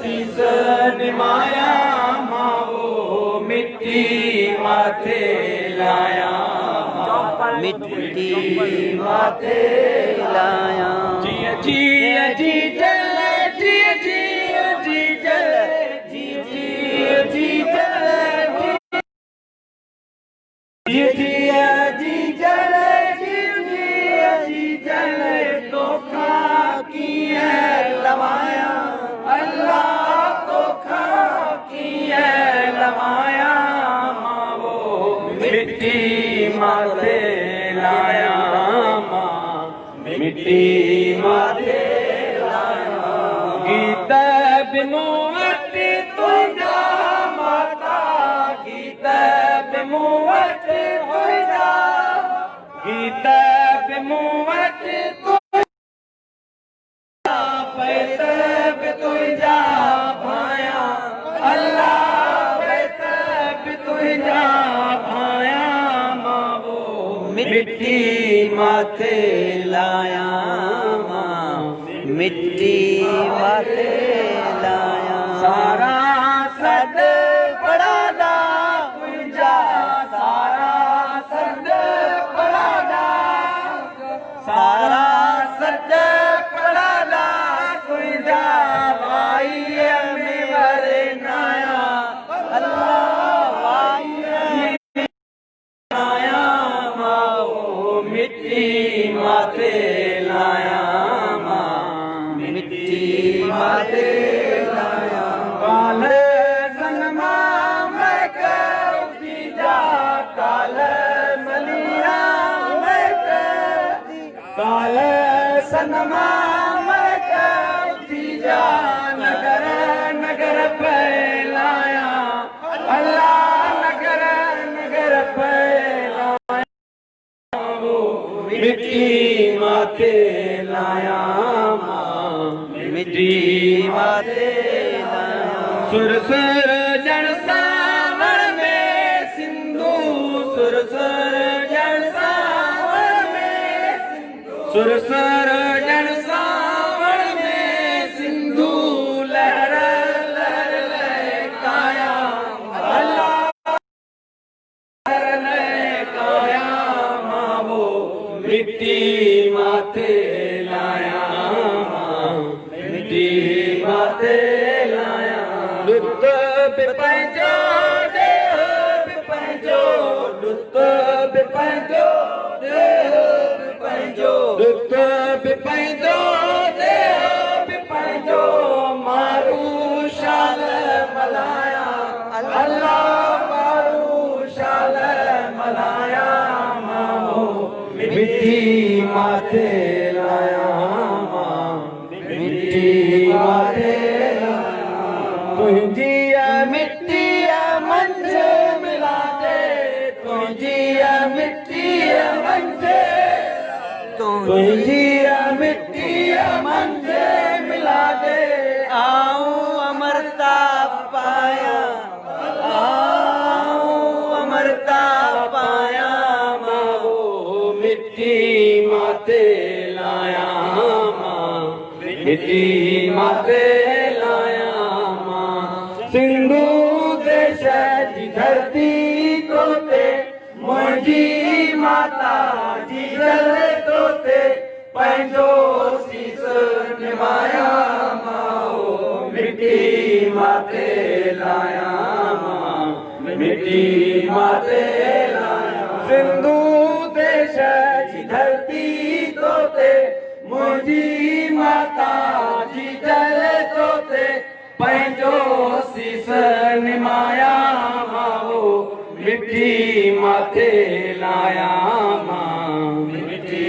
शीस निमाया मां वो मिट्टी माथे लाया मिट्टी माथे लाया जिया जिया जी जले जिया जिया जी जले जी जिया जी जले जिया जिया जी जले जी जिया जी जले तो खा किए लवाया अल्लाह तो खा किए लवाया मां वो मिट्टी माथे लाया मां मिट्टी माथे लाया गीत बिमुवट तुझा माता गीत बिमुवट तुझा गीत बिमुवट तुझा पैतब तुझा भाया अल्लाह पैतब तुझा भाया मां वो मिट्टी माथे लाया मां मिट्टी माथे लाया सारा सद पड़ादा तुझा सारा सद पड़ादा सारा सद पड़ादा तुझा भाई में वरनाया अल्लाह भाई लाया मां वो मिट्टी माथे लाया मां मिट्टी माथे लाया काल सनमा मैं कभी जा काल मलिया मैं कभी काल सनमा मैं कभी जा नगर नगर फैलाया अल्लाह नगर नगर फैलाया वो मिट्टी माथे लाया मां मिट्टी माथे लाया सुर सुर जन सावन में सिंधु सुर सुर जन सावन में सुर सुर जन सावन में सिंधु लहर लहर लहकाया अल्लाह लहर लहकाया मां वो मिट्टी माथे लाया मां मिट्टी माथे लाया लुत्फ पंहिंजो देह पंहिंजो लुत्फ पंहिंजो देह पंहिंजो लुत्फ पंहिंजो देह पंहिंजो मारू शाल मलाया अल्लाह मारू शाल मलाया मां वो मिट्टी माथे लाया मां मिट्टी माथे तुझी मिट्टी मंझ मिला दे तुझी मिट्टी मंझ तुझी मिट्टी मंझ मिला दे आऊं अमरता पाया आऊं अमरता पाया मां वो मिट्टी माथे लाया मां मिट्टी माथे लाया मां सिंधु देश जी धरती तोते मुंहिंजी माता जी जल तोते पंहिंजो शीस निभाया मां वो मिट्टी माथे लाया मां मिट्टी माथे लाया सिंधु देश जी धरती तोते मुंहिंजी माता जी जल तोते पंहिंजो शीस निमाया मां वो मिट्टी माथे लाया मां मिट्टी